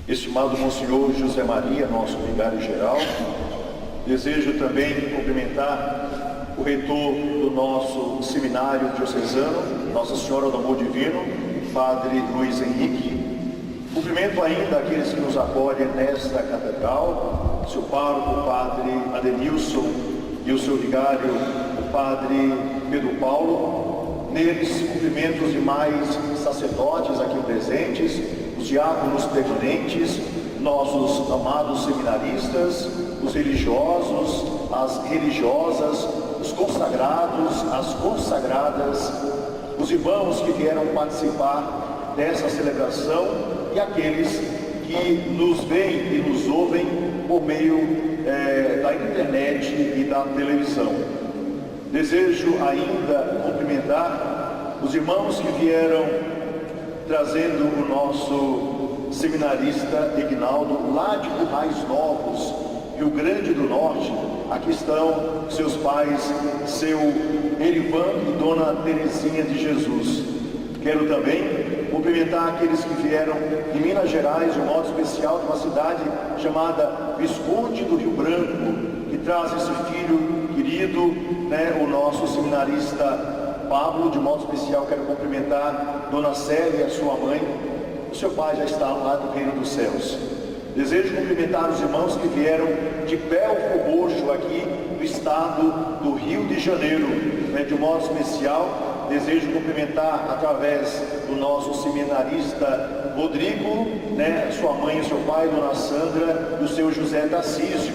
estimado Monsenhor José Maria, nosso vigário-geral. Desejo também cumprimentar o reitor do nosso seminário diocesano, Nossa Senhora do Amor Divino, Padre Luiz Henrique. Cumprimento ainda aqueles que nos acolhem nesta catedral, seu pároco, o Padre Adenilson, e o seu vigário, o Padre Pedro Paulo. Neles, cumprimento os demais sacerdotes aqui presentes, os diáconos permanentes, nossos amados seminaristas, os religiosos, as religiosas, os consagrados, as consagradas, os irmãos que vieram participar dessa celebração e aqueles que nos veem e nos ouvem por meio da internet e da televisão. Desejo ainda cumprimentar os irmãos que vieram trazendo o nosso seminarista Ignaldo, lá de Currais Novos, Rio Grande do Norte. Aqui estão seus pais, seu Erivan e Dona Terezinha de Jesus. Quero também cumprimentar aqueles que vieram de Minas Gerais, de um modo especial, de uma cidade chamada Visconde do Rio Branco, que traz esse filho querido, o nosso seminarista Pablo. De modo especial quero cumprimentar Dona Célia, sua mãe. O seu pai já está lá no reino dos céus. Desejo cumprimentar os irmãos que vieram de Belfort Roxo, aqui do estado do Rio de Janeiro. De um modo especial, desejo cumprimentar através do nosso seminarista Rodrigo, sua mãe e seu pai, Dona Sandra, e o seu José Tarcísio.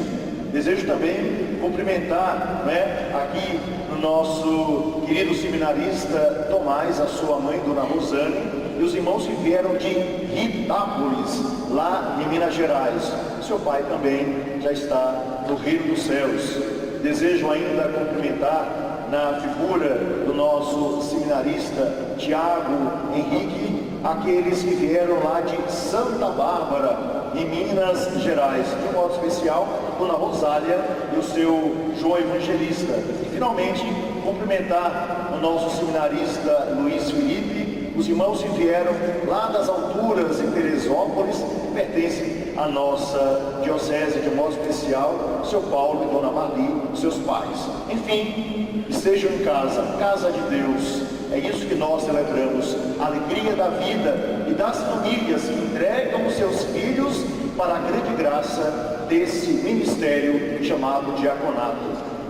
Desejo também cumprimentar aqui o nosso querido seminarista Tomás, a sua mãe, Dona Rosane, e os irmãos que vieram de Ritápolis, lá em Minas Gerais. Seu pai também já está no reino dos céus. Desejo ainda cumprimentar na figura do nosso seminarista Tiago Henrique, aqueles que vieram lá de Santa Bárbara, em Minas Gerais, de um modo especial, Dona Rosália e o seu João Evangelista. E finalmente, cumprimentar o nosso seminarista Luiz Felipe, os irmãos que vieram lá das alturas em Teresópolis, que pertencem à nossa diocese, de um modo especial, seu Paulo e Dona Marli, seus pais. Enfim, estejam em casa, casa de Deus. É isso que nós celebramos, a alegria da vida e das famílias que entregam os seus filhos para a grande graça desse ministério chamado diaconato.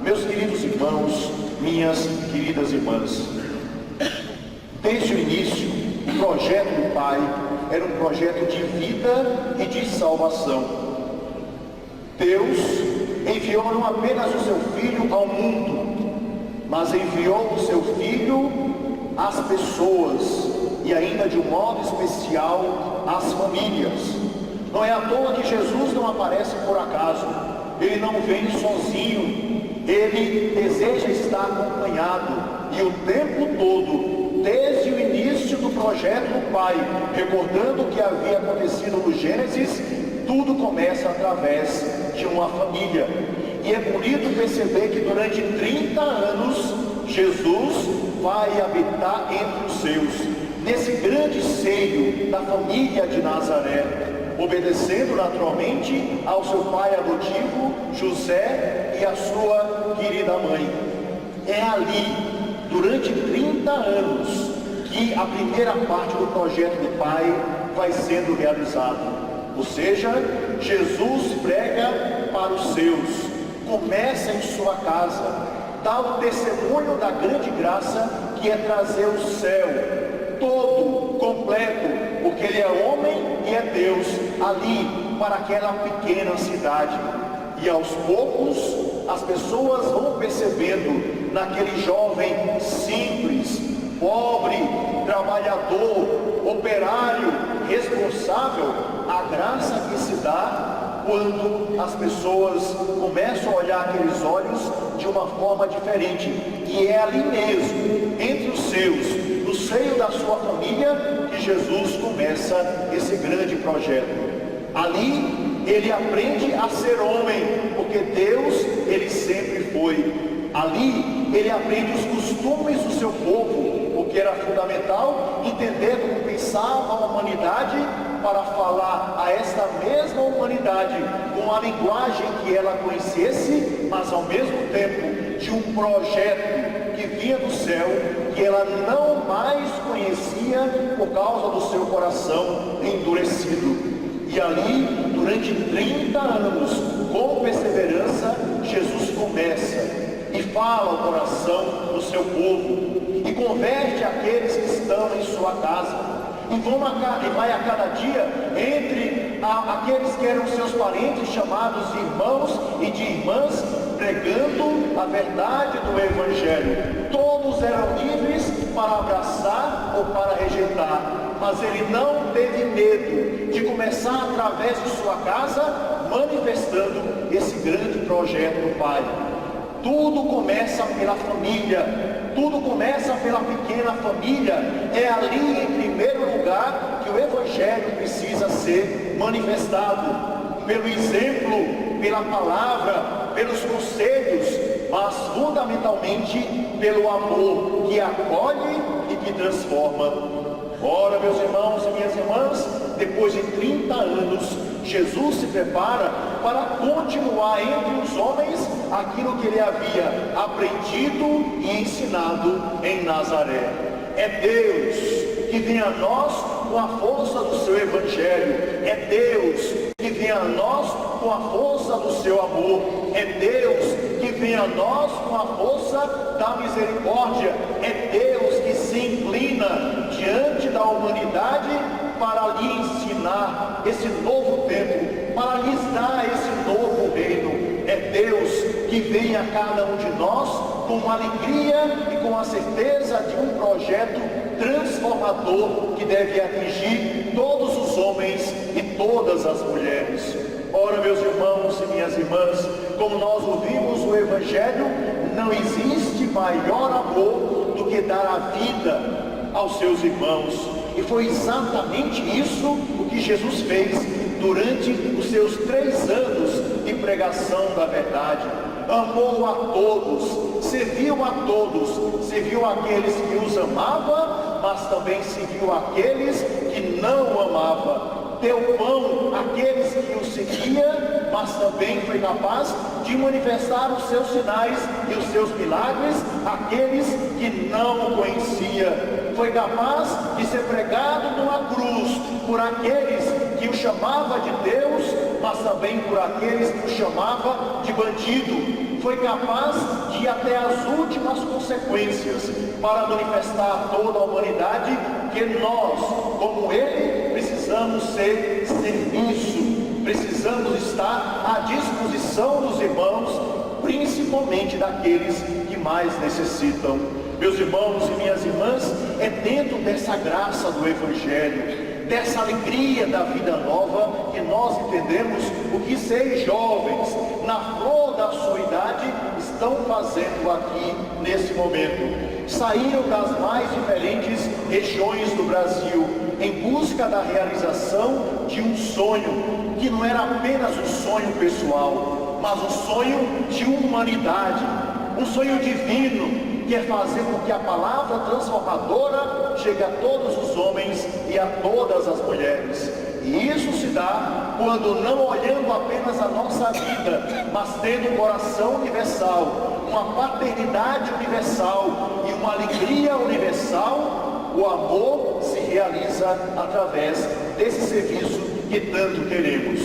Meus queridos irmãos, minhas queridas irmãs, desde o início, o projeto do Pai era um projeto de vida e de salvação. Deus enviou não apenas o seu Filho ao mundo, mas enviou o seu Filho às pessoas e ainda de um modo especial às famílias. Não é à toa que Jesus não aparece por acaso, ele não vem sozinho, ele deseja estar acompanhado, e o tempo todo, desde o início do projeto do Pai, recordando o que havia acontecido no Gênesis, tudo começa através de uma família. E é bonito perceber que durante 30 anos Jesus vai habitar entre os seus, nesse grande seio da família de Nazaré, obedecendo naturalmente ao seu pai adotivo José e à sua querida mãe. É ali, durante 30 anos, que a primeira parte do projeto do Pai vai sendo realizada. Ou seja, Jesus prega para os seus, começa em sua casa, dá o testemunho da grande graça que é trazer o céu todo, completo, porque ele é homem e é Deus, ali para aquela pequena cidade. E aos poucos as pessoas vão percebendo naquele jovem simples, pobre, trabalhador, operário, responsável, a graça que se dá quando as pessoas começam a olhar aqueles olhos de uma forma diferente. E é ali mesmo, entre os seus, no seio da sua família, que Jesus começa esse grande projeto. Ali ele aprende a ser homem, porque Deus ele sempre foi. Ali ele aprende os costumes do seu povo, porque que era fundamental entender como pensava a humanidade, para falar a esta mesma humanidade com a linguagem que ela conhecesse, mas ao mesmo tempo de um projeto que vinha do céu, que ela não mais conhecia por causa do seu coração endurecido. E ali, durante 30 anos, com perseverança, Jesus começa e fala ao coração do seu povo e converte aqueles que estão em sua casa. E vai a cada dia entre aqueles que eram seus parentes, chamados de irmãos e de irmãs, pregando a verdade do Evangelho. Todos eram livres para abraçar ou para rejeitar, mas ele não teve medo de começar através de sua casa, manifestando esse grande projeto do Pai. Tudo começa pela família, tudo começa pela pequena família. É ali, em primeiro lugar, que o Evangelho precisa ser manifestado. Pelo exemplo, pela palavra, pelos conselhos, mas fundamentalmente pelo amor que acolhe e que transforma. Ora, meus irmãos e minhas irmãs, depois de 30 anos, Jesus se prepara para continuar entre os homens aquilo que ele havia aprendido e ensinado em Nazaré. É Deus que vem a nós com a força do seu Evangelho. É Deus que vem a nós com a força do seu amor. É Deus que vem a nós com a força da misericórdia. É Deus que se inclina diante da humanidade para lhe ensinar esse novo tempo, para lhes dar esse novo reino. É Deus que vem a cada um de nós com alegria e com a certeza de um projeto transformador que deve atingir todos os homens e todas as mulheres. Ora, meus irmãos e minhas irmãs, como nós ouvimos o Evangelho, não existe maior amor do que dar a vida aos seus irmãos. E foi exatamente isso o que Jesus fez durante os seus 3 anos de pregação da verdade. Amou a todos, serviu a todos, serviu aqueles que os amava, mas também serviu aqueles que não amava. Deu pão àqueles que o seguia, mas também foi capaz de manifestar os seus sinais e os seus milagres àqueles que não o conhecia. Foi capaz de ser pregado numa cruz por aqueles que o chamava de Deus, mas também por aqueles que o chamava de bandido. Foi capaz de ir até as últimas consequências para manifestar a toda a humanidade que nós, como ele, precisamos ser serviço, precisamos estar à disposição dos irmãos, principalmente daqueles que mais necessitam. Meus irmãos e minhas irmãs, é dentro dessa graça do Evangelho, dessa alegria da vida nova, que nós entendemos o que 6 jovens, na flor da sua idade, estão fazendo aqui nesse momento. Saíram das mais diferentes regiões do Brasil, em busca da realização de um sonho, que não era apenas um sonho pessoal, mas um sonho de humanidade, um sonho divino, que é fazer com que a palavra transformadora chegue a todos os homens e a todas as mulheres. E isso se dá quando, não olhando apenas a nossa vida, mas tendo um coração universal, uma paternidade universal e uma alegria universal, o amor se realiza através desse serviço que tanto queremos.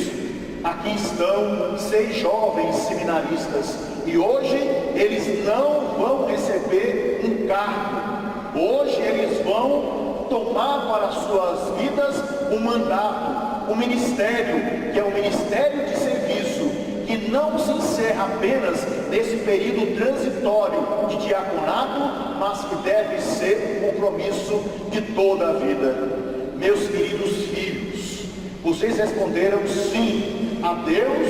Aqui estão 6 jovens seminaristas, e hoje eles não vão receber um cargo. Hoje eles vão tomar para suas vidas um mandato, um ministério, que é um ministério de serviço, que não se encerra apenas nesse período transitório de diaconato, mas que deve ser um compromisso de toda a vida. Meus queridos filhos, vocês responderam sim a Deus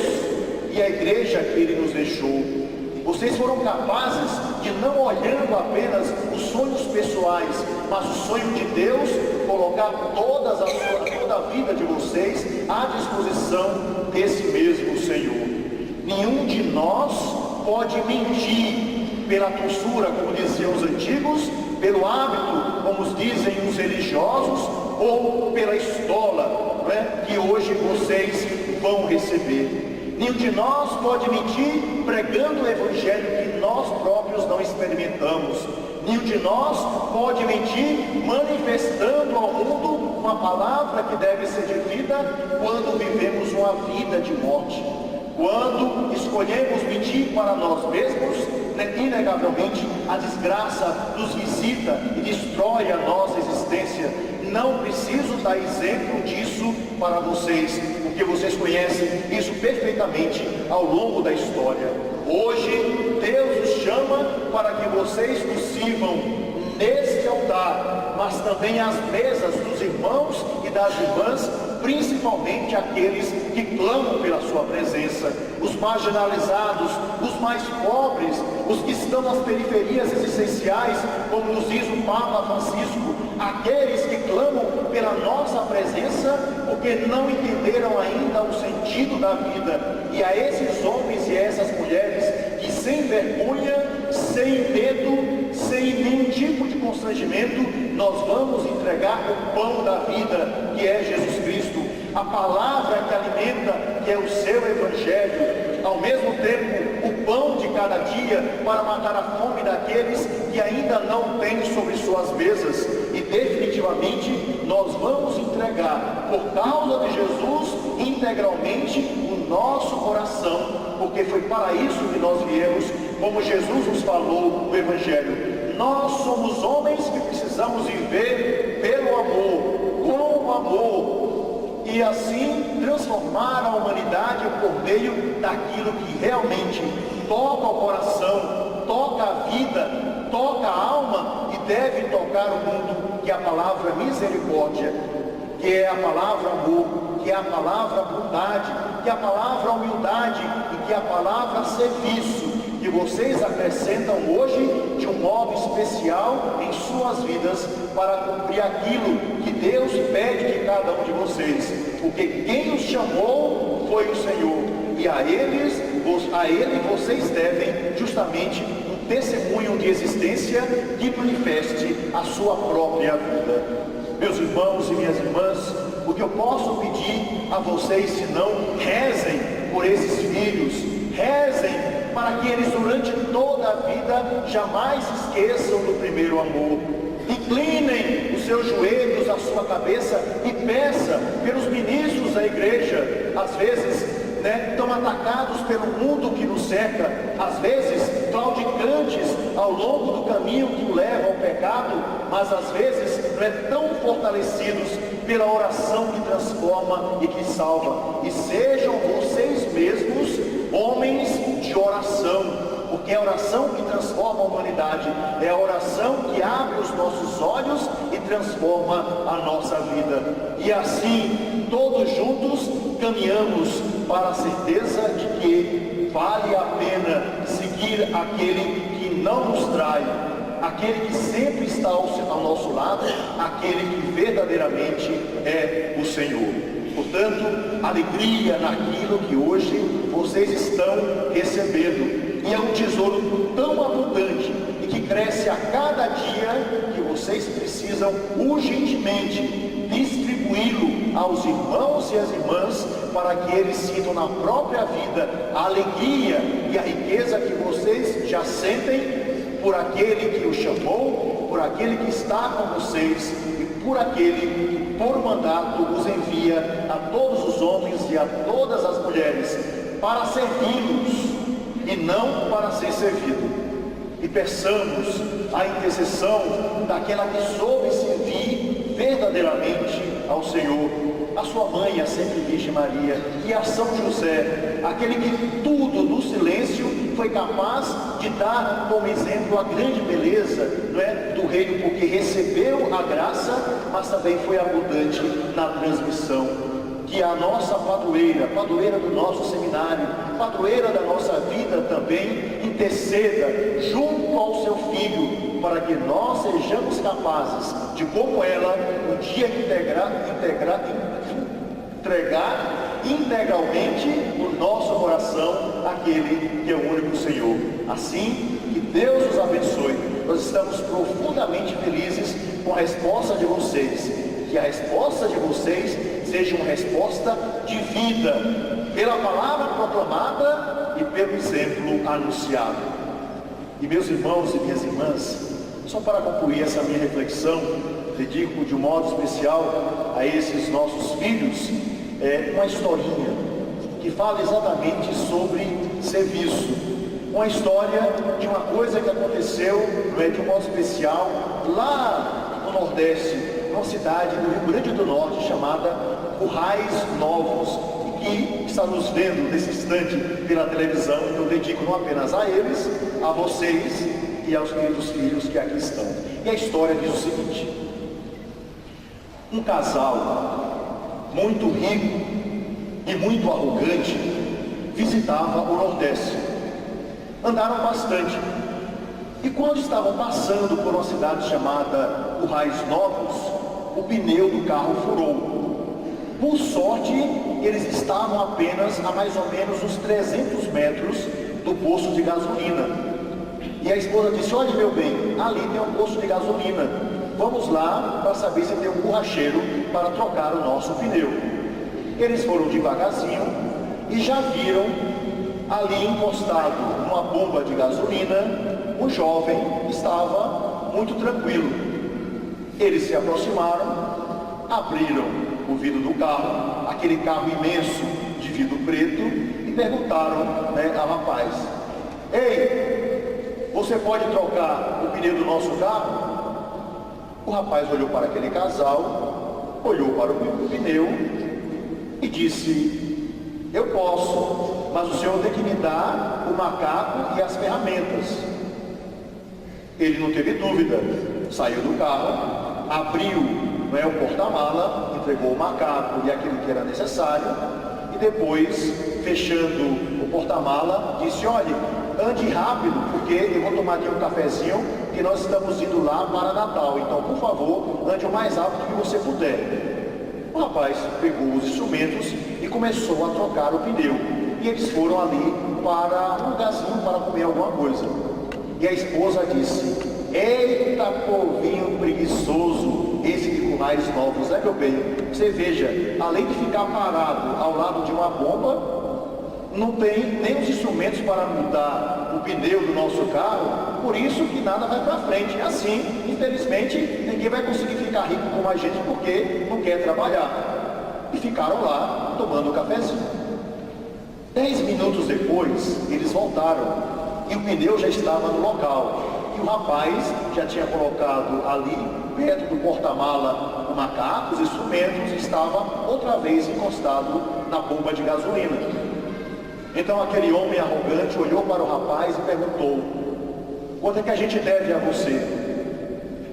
e a igreja que Ele nos deixou. Vocês foram capazes de, não olhando apenas os sonhos pessoais, mas o sonho de Deus, colocar toda a vida de vocês à disposição desse mesmo Senhor. Nenhum de nós pode mentir pela tonsura, como diziam os antigos, pelo hábito, como como dizem os religiosos, ou pela estola, não é? Que hoje vocês vão receber. Nenhum de nós pode mentir pregando o evangelho que nós próprios não experimentamos. Nenhum de nós pode mentir manifestando ao mundo uma palavra que deve ser dita quando vivemos uma vida de morte. Quando escolhemos mentir para nós mesmos, inegavelmente a desgraça nos visita e destrói a nossa existência. Não preciso dar exemplo disso para vocês, porque vocês conhecem isso perfeitamente ao longo da história. Hoje Deus os chama para que vocês nos sirvam neste altar, mas também às mesas dos irmãos e das irmãs, principalmente aqueles que clamam pela sua presença, os marginalizados, os mais pobres, os que estão nas periferias existenciais, como nos diz o Papa Francisco, aqueles que clamam pela nossa presença, porque não entenderam ainda o sentido da vida. E a esses homens e a essas mulheres que sem vergonha, sem medo, sem nenhum tipo de constrangimento, nós vamos entregar o pão da vida, que é Jesus Cristo, a palavra que alimenta, que é o seu Evangelho, ao mesmo tempo o pão de cada dia para matar a fome daqueles que ainda não têm sobre suas mesas. E definitivamente nós vamos entregar, por causa de Jesus, integralmente o nosso coração, porque foi para isso que nós viemos, como Jesus nos falou no Evangelho. Nós somos homens que precisamos viver pelo amor, com o amor, e assim transformar a humanidade por meio daquilo que realmente toca o coração, toca a vida, toca a alma e deve tocar o mundo, que é a palavra misericórdia, que é a palavra amor, que é a palavra bondade, que é a palavra humildade e que é a palavra serviço, que vocês acrescentam hoje de um modo especial em suas vidas para cumprir aquilo que Deus pede de cada um de vocês, porque quem os chamou foi o Senhor, e a Ele vocês devem justamente um testemunho de existência que manifeste a sua própria vida. Meus irmãos e minhas irmãs, o que eu posso pedir a vocês, senão rezem por esses filhos, rezem para que eles durante toda a vida jamais se esqueçam do primeiro amor. Inclinem os seus joelhos, a sua cabeça e peça pelos ministros da igreja, às vezes tão atacados pelo mundo que nos cerca, às vezes claudicantes ao longo do caminho que o leva ao pecado, mas às vezes tão fortalecidos pela oração que transforma e que salva. E sejam vocês mesmos homens de oração, porque é a oração que transforma a humanidade, é a oração que abre os nossos olhos e transforma a nossa vida. E assim, todos juntos, caminhamos para a certeza de que vale a pena seguir aquele que não nos trai, aquele que sempre está ao nosso lado, aquele que verdadeiramente é o Senhor. Portanto, alegria naquilo que hoje vocês estão recebendo. E é um tesouro tão abundante e que cresce a cada dia que vocês precisam urgentemente distribuí-lo aos irmãos e às irmãs para que eles sintam na própria vida a alegria e a riqueza que vocês já sentem por aquele que os chamou, por aquele que está com vocês e por aquele que por mandato os envia a todos os homens e a todas as mulheres para servi-los e não para ser servido. E peçamos a intercessão daquela que soube servir verdadeiramente ao Senhor, a sua mãe, a sempre Virgem Maria, e a São José, aquele que tudo no silêncio foi capaz de dar como exemplo a grande beleza do reino, porque recebeu a graça, mas também foi abundante na transmissão. Que a nossa padroeira do nosso seminário, padroeira da nossa vida também, interceda junto ao seu Filho, para que nós sejamos capazes de, como ela, um dia entregar integralmente o nosso coração àquele que é o único Senhor. Assim, que Deus nos abençoe. Nós estamos profundamente felizes com a resposta de vocês, que a resposta de vocês seja uma resposta de vida, pela palavra proclamada e pelo exemplo anunciado. E meus irmãos e minhas irmãs, só para concluir essa minha reflexão, dedico de um modo especial a esses nossos filhos uma historinha que fala exatamente sobre serviço. Uma história de uma coisa que aconteceu, de um modo especial, lá no Nordeste, numa cidade do Rio Grande do Norte chamada Currais Novos, e que está nos vendo nesse instante pela televisão. Então eu dedico não apenas a eles, a vocês e aos queridos filhos que aqui estão. E a história diz o seguinte: um casal muito rico e muito arrogante visitava o Nordeste. Andaram bastante, e quando estavam passando por uma cidade chamada Currais Novos, o pneu do carro furou. Por sorte, eles estavam apenas a mais ou menos uns 300 metros do posto de gasolina. E a esposa disse: olha, meu bem, ali tem um posto de gasolina, vamos lá para saber se tem um borracheiro para trocar o nosso pneu. Eles foram devagarzinho e já viram ali encostado numa bomba de gasolina um jovem que estava muito tranquilo. Eles se aproximaram, abriram o vidro do carro, aquele carro imenso de vidro preto, e perguntaram ao rapaz: ei, você pode trocar o pneu do nosso carro? O rapaz olhou para aquele casal, olhou para o pneu e disse: eu posso, mas o senhor tem que me dar o macaco e as ferramentas. Ele não teve dúvida, saiu do carro, abriu o porta-mala, entregou o macaco e aquilo que era necessário, e depois, fechando o porta-mala, disse: olha, ande rápido, porque eu vou tomar aqui um cafezinho, que nós estamos indo lá para Natal, então por favor, ande o mais rápido que você puder. O rapaz pegou os instrumentos e começou a trocar o pneu, e eles foram ali para um lugarzinho para comer alguma coisa. E a esposa disse: eita povinho preguiçoso esse de Currais Novos, meu bem? Você veja, além de ficar parado ao lado de uma bomba, não tem nem os instrumentos para mudar o pneu do nosso carro, por isso que nada vai para frente. Assim, infelizmente, ninguém vai conseguir ficar rico como a gente porque não quer trabalhar. E ficaram lá tomando um cafezinho. 10 minutos depois, eles voltaram e o pneu já estava no local. E o rapaz já tinha colocado ali, perto do porta-mala, o macaco, os instrumentos, e estava outra vez encostado na bomba de gasolina. Então aquele homem arrogante olhou para o rapaz e perguntou: quanto é que a gente deve a você?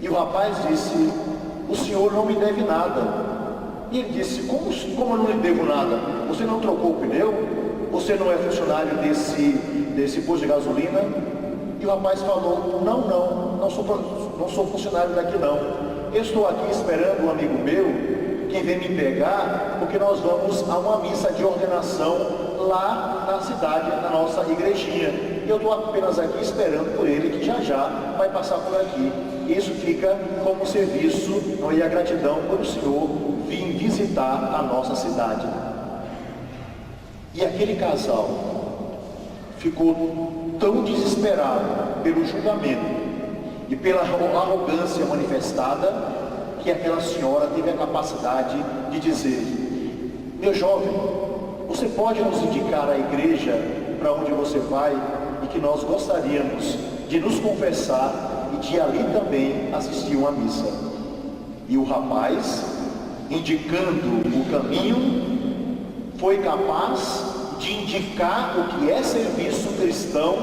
E o rapaz disse: o senhor não me deve nada. E ele disse: como eu não lhe devo nada? Você não trocou o pneu? Você não é funcionário desse posto de gasolina? E o rapaz falou: não sou funcionário daqui não. Eu estou aqui esperando um amigo meu que vem me pegar, porque nós vamos a uma missa de ordenação lá na cidade, na nossa igrejinha. E eu estou apenas aqui esperando por ele, que já vai passar por aqui. Isso fica como serviço e a gratidão por o Senhor vir visitar a nossa cidade. E aquele casal ficou tão desesperado pelo julgamento e pela arrogância manifestada, que aquela senhora teve a capacidade de dizer: meu jovem, você pode nos indicar a igreja para onde você vai, e que nós gostaríamos de nos confessar e de ali também assistir uma missa. E o rapaz, indicando o caminho, foi capaz de indicar o que é serviço cristão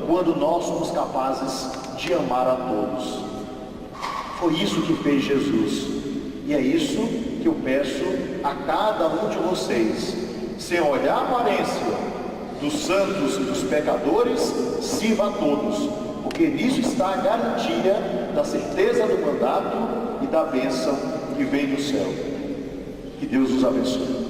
quando nós somos capazes de amar a todos. Foi isso que fez Jesus, e é isso que eu peço a cada um de vocês: sem olhar a aparência dos santos e dos pecadores, sirva a todos, porque nisso está a garantia da certeza do mandato e da bênção que vem do céu. Que Deus os abençoe.